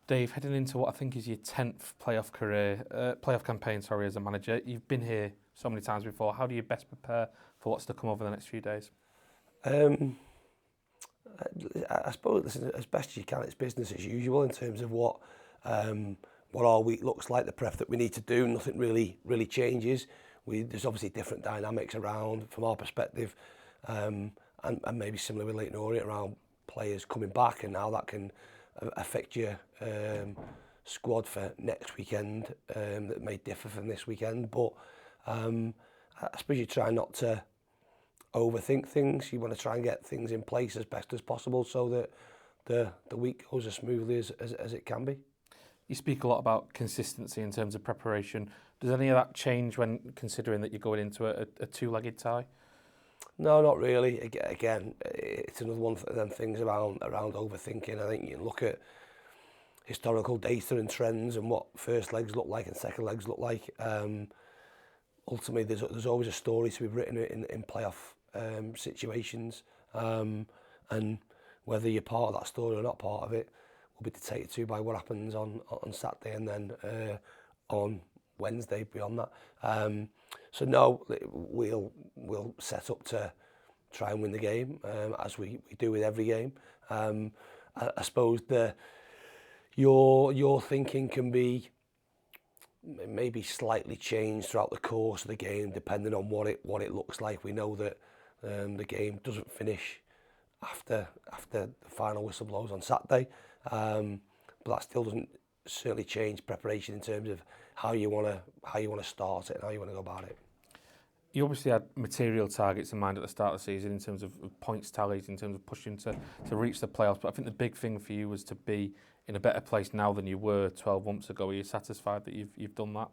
Dave, heading into what I think is your 10th playoff campaign, as a manager. You've been here so many times before. How do you best prepare for what's to come over the next few days? I suppose listen, as best you can, it's business as usual in terms of what our week looks like, the prep that we need to do. Nothing really changes. There's obviously different dynamics around from our perspective, and maybe similar with Leyton Orient around players coming back and how that can affect your squad for next weekend. That may differ from this weekend, but I suppose you try not to overthink things. You want to try and get things in place as best as possible so that the week goes as smoothly as it can be. You speak a lot about consistency in terms of preparation. Does any of that change when considering that you're going into a two-legged tie? No, not really. Again, it's another one of them things around overthinking. I think you look at historical data and trends and what first legs look like and second legs look like. Ultimately, there's always a story to be written in playoff situations, and whether you're part of that story or not part of it will be dictated to by what happens on Saturday and then on Wednesday beyond that. So no, we'll set up to try and win the game as we do with every game. I suppose your thinking can be maybe slightly changed throughout the course of the game depending on what it looks like. We know that the game doesn't finish after the final whistle blows on Saturday, but that still doesn't certainly change preparation in terms of how you want to start it and how you want to go about it. You obviously had material targets in mind at the start of the season in terms of points tallies, in terms of pushing to reach the playoffs, but I think the big thing for you was to be in a better place now than you were 12 months ago. Are you satisfied that you've done that?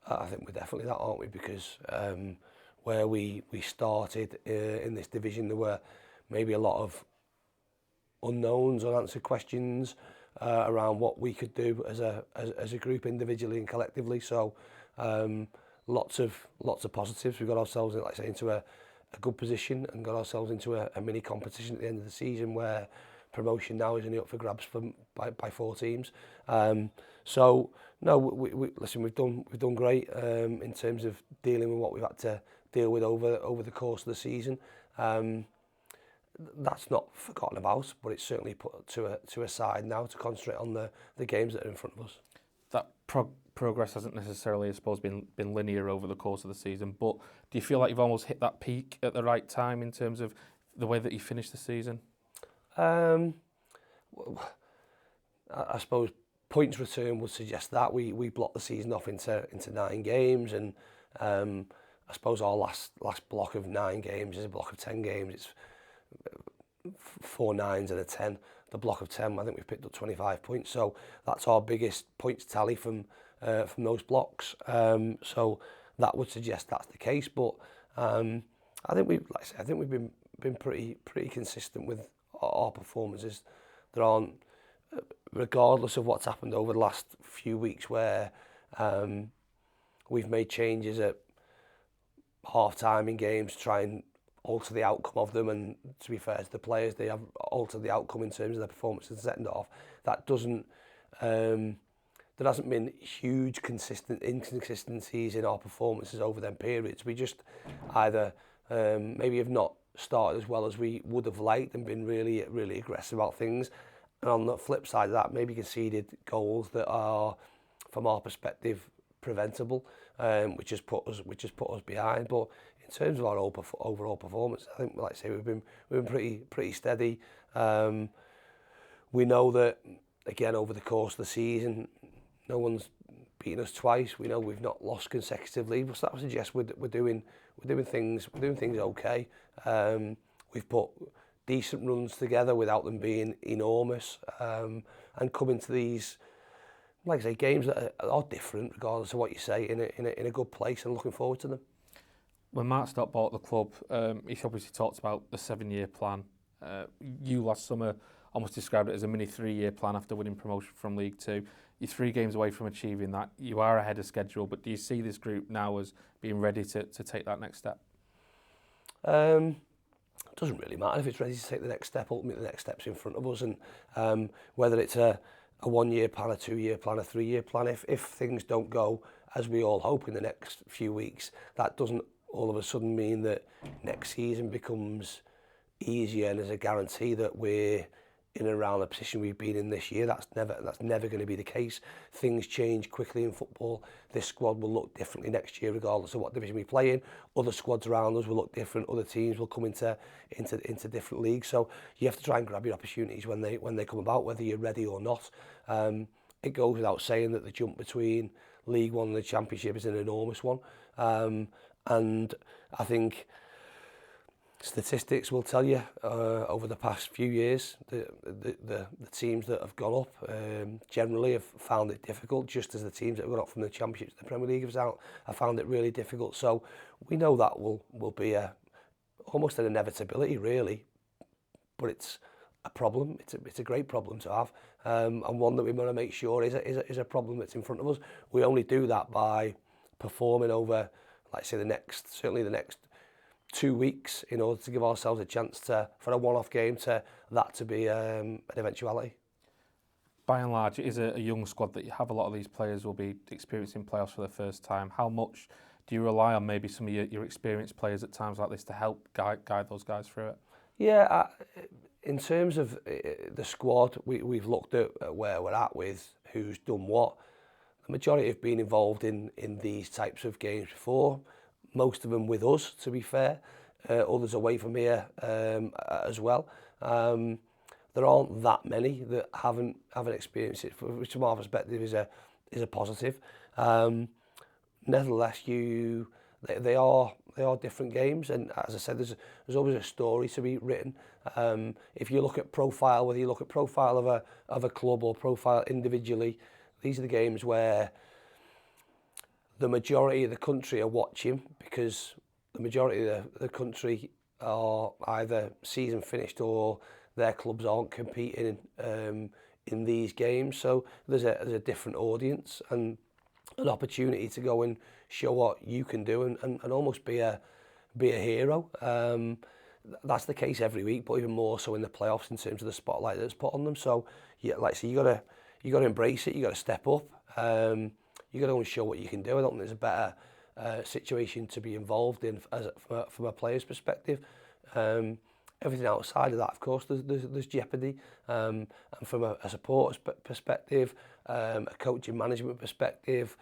I think we're definitely that, aren't we? Because where we started in this division, there were maybe a lot of unknowns, unanswered questions around what we could do as a group, individually and collectively. So lots of positives. We got ourselves, like I say, into a good position and got ourselves into a mini competition at the end of the season where promotion now is only up for grabs by 4 teams. So no, we listen. We've done great in terms of dealing with what we've had to deal with over the course of the season. That's not forgotten about, but it's certainly put to a side now to concentrate on the games that are in front of us. That progress hasn't necessarily, I suppose, been linear over the course of the season, but do you feel like you've almost hit that peak at the right time in terms of the way that you finished the season? I suppose points return would suggest that we blocked the season off into 9 games, and I suppose our last block of 9 games is a block of 10 games. It's 4 9s and a 10. The block of 10, I think we've picked up 25 points, so that's our biggest points tally from those blocks. So that would suggest that's the case, but I think we've been pretty consistent with our performances. There aren't, regardless of what's happened over the last few weeks, where we've made changes at half time in games to try and alter the outcome of them, and to be fair to the players, they have altered the outcome in terms of their performance and setting it off. That doesn't there hasn't been huge inconsistencies in our performances over them periods. We just either maybe have not started as well as we would have liked and been really aggressive about things, and on the flip side of that, maybe conceded goals that are, from our perspective, preventable, which has put us behind. But in terms of our overall performance, I think, like I say, we've been pretty steady. We know that, again, over the course of the season, no one's beaten us twice. We know we've not lost consecutively, but that would suggest we're doing things okay. We've put decent runs together without them being enormous, and coming to these, like I say, games that are different, regardless of what you say, in a good place, and looking forward to them. When Mark Stock bought the club, he obviously talked about the 7-year plan. You last summer almost described it as a mini 3-year plan after winning promotion from League Two. You're 3 games away from achieving that. You are ahead of schedule, but do you see this group now as being ready to take that next step? It doesn't really matter if it's ready to take the next step. Ultimately, the next step's in front of us, and whether it's a a 1-year plan, a 2-year plan, a 3-year plan. If things don't go as we all hope in the next few weeks, that doesn't all of a sudden mean that next season becomes easier and there's a guarantee that we're in and around the position we've been in this year. That's never going to be the case. Things change quickly in football. This squad will look differently next year regardless of what division we play in. Other squads around us will look different. Other teams will come into different leagues. So you have to try and grab your opportunities when they come about, whether you're ready or not. It goes without saying that the jump between League One and the Championship is an enormous one. And I think statistics will tell you over the past few years the teams that have gone up generally have found it difficult, just as the teams that have gone up from the Championship to the Premier League have found it really difficult. So we know that will be almost an inevitability, really, but it's a problem. It's a great problem to have, and one that we want to make sure is a problem that's in front of us. We only do that by performing over, like say, certainly the next 2 weeks, in order to give ourselves a chance for a one-off game to be an eventuality. By and large, it is a young squad that you have. A lot of these players will be experiencing playoffs for the first time. How much do you rely on maybe some of your experienced players at times like this to help guide those guys through it? Yeah, in terms of the squad, we've looked at where we're at with who's done what. The majority have been involved in these types of games before. Most of them with us, to be fair. Others away from here as well. There aren't that many that haven't experienced it, which from our perspective is a positive. Nevertheless, they are different games, and as I said, there's always a story to be written. If you look at profile, whether you look at profile of a club or profile individually, these are the games where the majority of the country are watching, because the majority of the country are either season finished or their clubs aren't competing in these games. So there's a different audience and an opportunity to go and show what you can do and almost be a hero. That's the case every week, but even more so in the playoffs in terms of the spotlight that's put on them. So yeah, like I say, you gotta embrace it. You gotta step up. You got to go and show what you can do. I don't think there's a better situation to be involved in from a player's perspective. Everything outside of that, of course, there's jeopardy. And from a supporter's perspective, a coaching management perspective,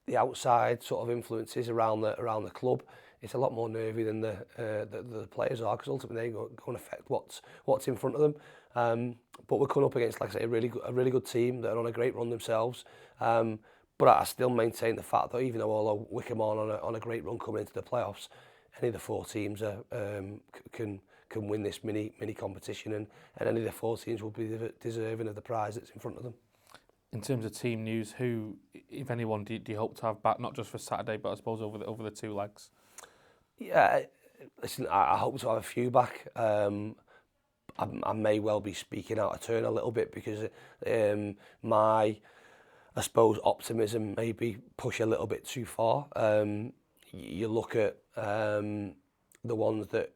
the outside sort of influences around the club, it's a lot more nervy than the players are, because ultimately they go and affect what's in front of them. But we're coming up against, like I say, a really good team that are on a great run themselves. But I still maintain the fact that even though although Wycombe are on a great run coming into the playoffs, any of the four teams can win this mini competition, and any of the four teams will be deserving of the prize that's in front of them. In terms of team news, who, if anyone, do you hope to have back, not just for Saturday, but I suppose over the two legs? Yeah, listen, I hope to have a few back. I may well be speaking out of turn a little bit, because my, I suppose, optimism maybe push a little bit too far. You look at the ones that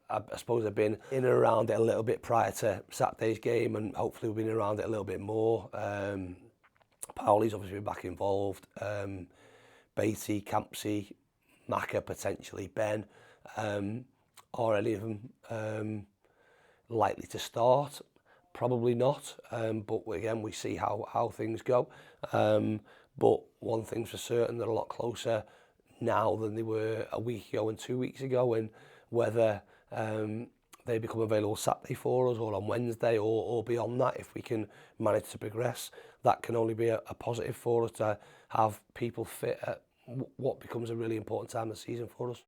I suppose have been in and around it a little bit prior to Saturday's game, and hopefully we've been around it a little bit more. Powley's obviously been back involved. Beatty, Campsey, Maka potentially, Ben. Are any of them likely to start? Probably not, but again, we see how things go. But one thing's for certain, they're a lot closer now than they were a week ago and 2 weeks ago, and whether they become available Saturday for us or on Wednesday or beyond that, if we can manage to progress, that can only be a positive for us to have people fit at what becomes a really important time of the season for us.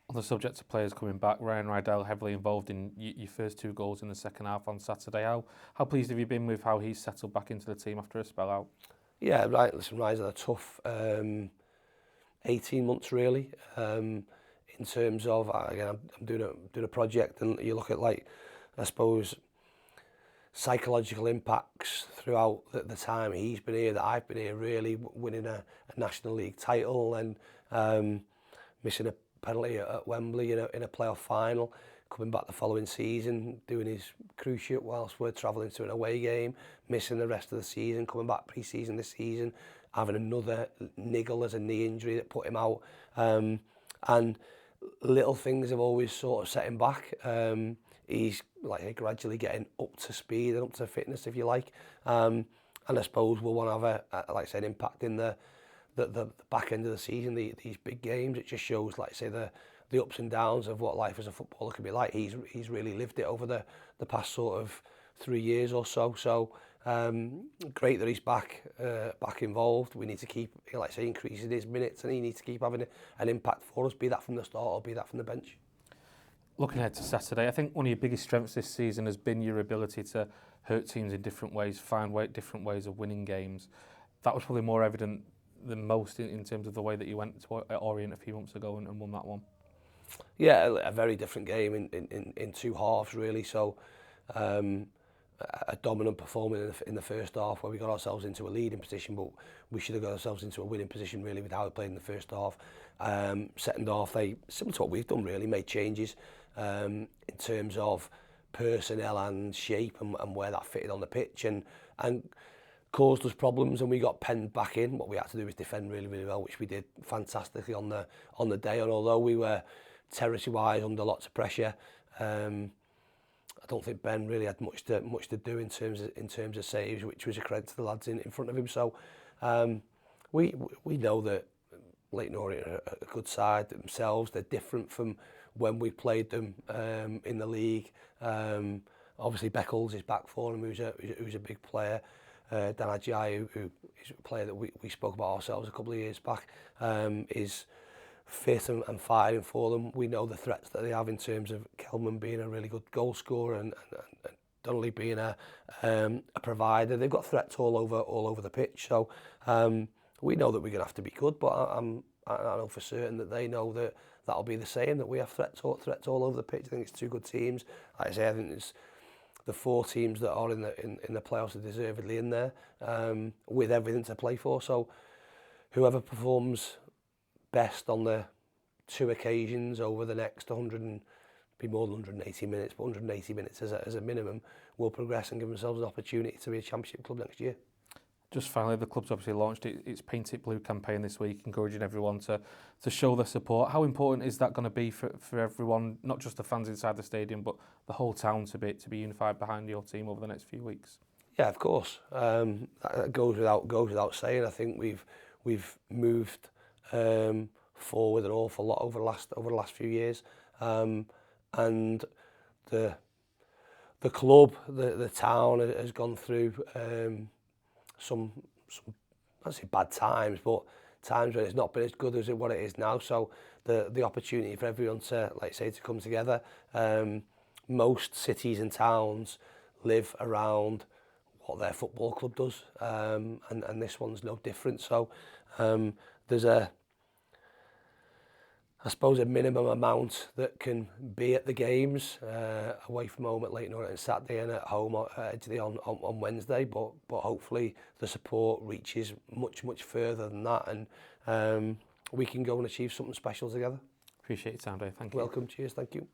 On the subject of players coming back, Ryan Rydell heavily involved in your first two goals in the second half on Saturday. How pleased have you been with how he's settled back into the team after a spell out? Yeah, right. Listen, Ryan's had a tough 18 months really. In terms of, again, I'm doing a project, and you look at, like, I suppose, psychological impacts throughout the time he's been here, that I've been here, really winning a National League title and missing a penalty at Wembley in a playoff final. coming back the following season, doing his cruise ship whilst we're travelling to an away game, missing the rest of the season, coming back pre-season this season, having another niggle as a knee injury that put him out. And little things have always sort of set him back. He's like gradually getting up to speed and up to fitness, if you like. And I suppose we'll want to have like I said, impact in the back end of the season, these big games. It just shows, like I say, the ups and downs of what life as a footballer can be like. He's really lived it over the past sort of 3 years or so. So great that he's back involved. We need to keep, like I say, increasing his minutes, and he needs to keep having an impact for us, be that from the start or be that from the bench. Looking ahead to Saturday, I think one of your biggest strengths this season has been your ability to hurt teams in different ways, find different ways of winning games. That was probably more evident than most in terms of the way that you went to Orient a few months ago and won that one. Yeah, a very different game in two halves, really. So a dominant performance in the first half where we got ourselves into a leading position, but we should have got ourselves into a winning position really with how we played in the first half. Second half, they, similar to what we've done really, made changes in terms of personnel and shape and where that fitted on the pitch and caused us problems, and we got penned back in. What we had to do was defend really, really well, which we did fantastically on the day. And although we were territory-wise under lots of pressure, I don't think Ben really had much to do in terms of saves, which was a credit to the lads in front of him. So we know that Leyton Orient are a good side themselves. They're different from when we played them in the league. Obviously Beckles is back for him, who's a big player. Dan Ajayi, who is a player that we spoke about ourselves a couple of years back, is fit and fighting for them. We know the threats that they have in terms of Kelman being a really good goal scorer and Donnelly being a provider. They've got threats all over the pitch. So we know that we're going to have to be good, but I know for certain that they know that that'll be the same, that we have threats all over the pitch. I think it's two good teams. Like I say, I think it's the 4 teams that are in the playoffs are deservedly in there with everything to play for. So whoever performs best on the 2 occasions over the next 100 and be more than 180 minutes, but 180 minutes as a minimum, will progress and give themselves an opportunity to be a championship club next year. Just finally, the club's obviously launched its Paint It Blue campaign this week, encouraging everyone to show their support. How important is that going to be for everyone, not just the fans inside the stadium, but the whole town to be unified behind your team over the next few weeks? Yeah, of course. That goes without saying. I think we've moved forward an awful lot over the last few years, and the club, the town has gone through some I'd say bad times, but times when it's not been as good as what it is now. So the opportunity for everyone to, like say, to come together. Most cities and towns live around what their football club does, and this one's no different. So there's I suppose a minimum amount that can be at the games, away from home at Leyton on Saturday and at home on Wednesday, but hopefully the support reaches much further than that, and we can go and achieve something special together. Appreciate your time, Dave. Thank you. Welcome. Cheers. Thank you.